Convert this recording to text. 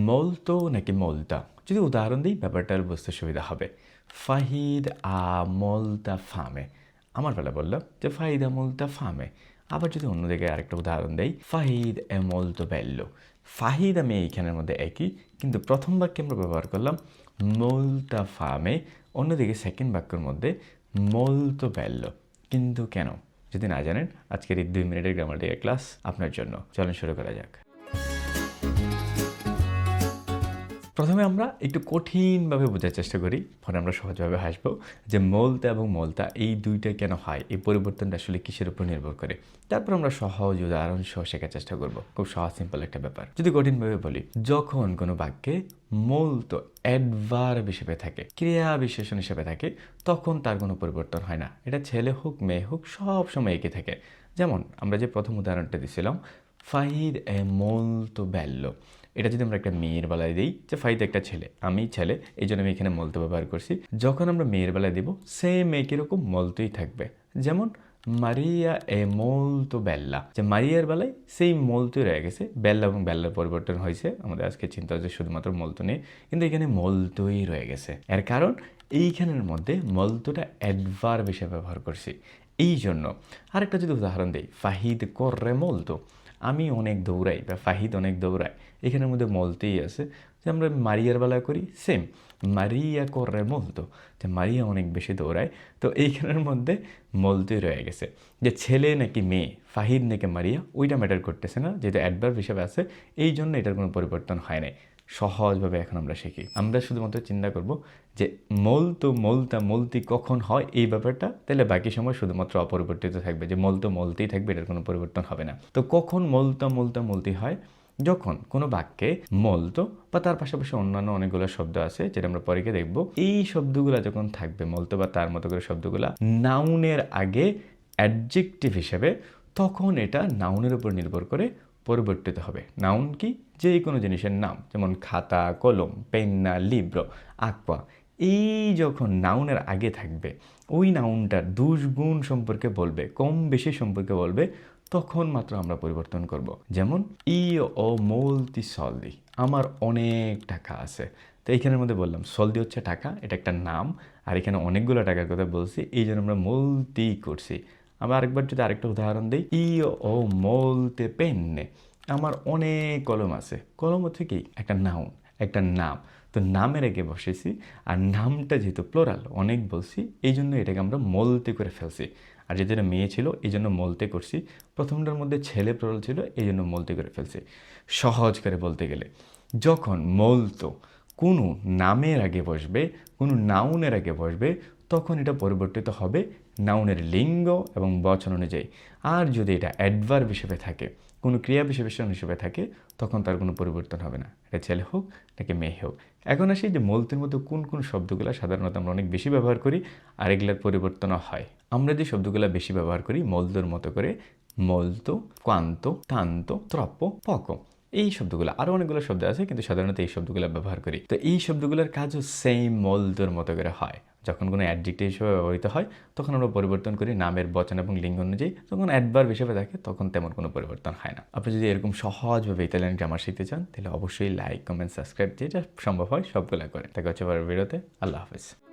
molto নাকি molta? যদি উদাহরণ দিই ব্যাপারটার বুঝতে সুবিধা হবে। ফাহিদ আ molta fame। আমার বেলা বললাম যে ফাহিদ আ molta fame। আবার যদি অন্যদিকে আরেকটা উদাহরণ দেই, ফাহিদ এ molto bello। ফাহিদ আমি এইখানের মধ্যে একই, কিন্তু প্রথম বাক্যে আমরা ব্যবহার করলাম molta fame, অন্যদিকে সেকেন্ড বাক্যের মধ্যে molto bello। কিন্তু কেন? যদি না জানেন, আজকের এই 2 মিনিটের গ্রামাটিক্যাল ক্লাস আপনার জন্য। চলুন শুরু করা যাক। প্রথমে আমরা একটু কঠিনভাবে বোঝার চেষ্টা করি, পরে আমরা সহজভাবে হাসবো যে molta এবং molta এই দুইটা কেন হয়, এই পরিবর্তনটা আসলে কিসের উপর নির্ভর করে। তারপর আমরা সহজ উদাহরণ সহ শেখার চেষ্টা করব। খুব সহজ সিম্পল একটা ব্যাপার। যদি কঠিনভাবে বলি, যখন কোনো বাক্যে molto অ্যাডভার্ব হিসেবে থাকে, ক্রিয়া বিশেষণ হিসেবে থাকে, তখন তার কোনো পরিবর্তন হয় না। এটা ছেলে হোক মেয়ে হোক সব সময় একই থাকে। যেমন আমরা যে প্রথম উদাহরণটা দিছিলাম, ফাহিদ এ molto bello। এটা যদি আমরা একটা মেয়ের বেলায় দিই যে ফাহিদ একটা ছেলে, আমি ছেলে, এই জন্য আমি এখানে molto ব্যবহার করছি। যখন আমরা মেয়ের বেলায় দিব, সেম একই রকম moltoই থাকবে। যেমন মারিয়া এ molto bella, যে মারিয়ার বেলায় সেই moltoই রয়ে গেছে, বেল্লা এবং বেল্লার পরিবর্তন হয়েছে। আমাদের আজকে চিন্তা হচ্ছে শুধুমাত্র molto নিয়ে, কিন্তু এখানে moltoই রয়ে গেছে। এর কারণ এইখানের মধ্যে moltoটা অ্যাডভার্ব হিসেবে ব্যবহার করছি, এই জন্য। আরেকটা যদি উদাহরণ দিই, ফাহিদ corre molto, আমি অনেক দৌড়াই বা ফাহিদ অনেক দৌড়ায়, এখানের মধ্যে moltoই আছে। যে আমরা মারিয়ার বেলায় করি সেম, মারিয়া corre molto, যে মারিয়া অনেক বেশি দৌড়ায়, তো এইখানের মধ্যে moltoই রয়ে গেছে। যে ছেলে নাকি মেয়ে, ফাহিদ নাকি মারিয়া, ওইটা ম্যাটার করতেছে না, যেটা অ্যাডভার্ব হিসেবে আছে, এই জন্য এটার কোনো পরিবর্তন হয় নাই। সহজভাবে এখন আমরা শিখি। আমরা শুধুমাত্র চিন্তা করব যে molto molta molti কখন হয় এই ব্যাপারটা, তাহলে বাকি সময় শুধুমাত্র অপরিবর্তিত থাকবে, যে molto moltiই থাকবে, এটার কোনো পরিবর্তন হবে না। তো কখন molta molta molti হয়? যখন কোনো বাক্যে molto বা তার পাশাপাশি অন্যান্য অনেকগুলো শব্দ আছে, যেটা আমরা পরে গিয়ে দেখব, এই শব্দগুলো যখন থাকবে molto বা তার মতো করে শব্দগুলা নাউনের আগে অ্যাডজেক্টিভ হিসেবে, তখন এটা নাউনের উপর নির্ভর করে পরিবর্তিত হবে। নাউন কি? যে কোনো জিনিসের নাম, যেমন খাতা, কলম, পেন্না, লিব্রো, আক্বা। এই যখন নাউনের আগে থাকবে, ওই নাউনটার দোষ গুণ সম্পর্কে বলবে, কম বেশি সম্পর্কে বলবে, তখন মাত্র আমরা পরিবর্তন করব। যেমন ইও ও molti soldi, আমার অনেক টাকা আছে। তো এইখানের মধ্যে বললাম soldi হচ্ছে টাকা, এটা একটা নাম, আর এখানে অনেকগুলো টাকার কথা বলছি, এই জন্য আমরা molti করছি। আবার আরেকবার যদি আরেকটা উদাহরণ দিই, ইও ও molte penne, আমার অনেক কলম আছে। কলম হচ্ছে কি? একটা নাউন, একটা নাম। তো নামের আগে বসেছি, আর নামটা যেহেতু প্লোরাল, অনেক বলছি, এই জন্য এটাকে আমরা molti করে ফেলছি। আর যেহেতু এটা মেয়ে ছিল, এই জন্য molti করছি। প্রথমটার মধ্যে ছেলে প্লোরাল ছিল, এই জন্য molti করে ফেলছি। সহজ করে বলতে গেলে, যখন molto কোনো নামের আগে বসবে, কোনো নাউনের আগে বসবে, তখন এটা পরিবর্তিত হবে নাউনের লিঙ্গ এবং বচন অনুযায়ী। আর যদি এটা অ্যাডভার্ব হিসেবে থাকে, কোনো ক্রিয়া বিশেষণ হিসেবে থাকে, তখন তার কোনো পরিবর্তন হবে না, এটা ছেলে হোক নাকি মেয়ে হোক। এখন আসি যে moltoর মধ্যে কোন কোন শব্দগুলো সাধারণত আমরা অনেক বেশি ব্যবহার করি আর এগুলোর পরিবর্তনও হয়। আমরা যে শব্দগুলো বেশি ব্যবহার করি moltoর মতো করে, molto, quanto, tanto, troppo, poco, এই শব্দগুলো, আরও অনেকগুলো শব্দ আছে, কিন্তু সাধারণত এই শব্দগুলো ব্যবহার করি। তো এই শব্দগুলোর কাজও সেম moltoর মতো করে হয়। যখন কোনো অ্যাডজেক্টিভ হিসেবে ব্যবহৃত হয়, তখন আমরা পরিবর্তন করি নামের বচন এবং লিঙ্গ অনুযায়ী। যখন অ্যাডভার্ব হিসেবে থাকে, তখন তেমন কোনো পরিবর্তন হয় না। আপনি যদি এরকম সহজভাবে ইতালিয়ান গ্রামার শিখতে চান, তাহলে অবশ্যই লাইক, কমেন্ট, সাবস্ক্রাইব, যেটা সম্ভব হয় সবগুলো করে। দেখা হচ্ছে পরের ভিডিওতে। আল্লাহ হাফেজ।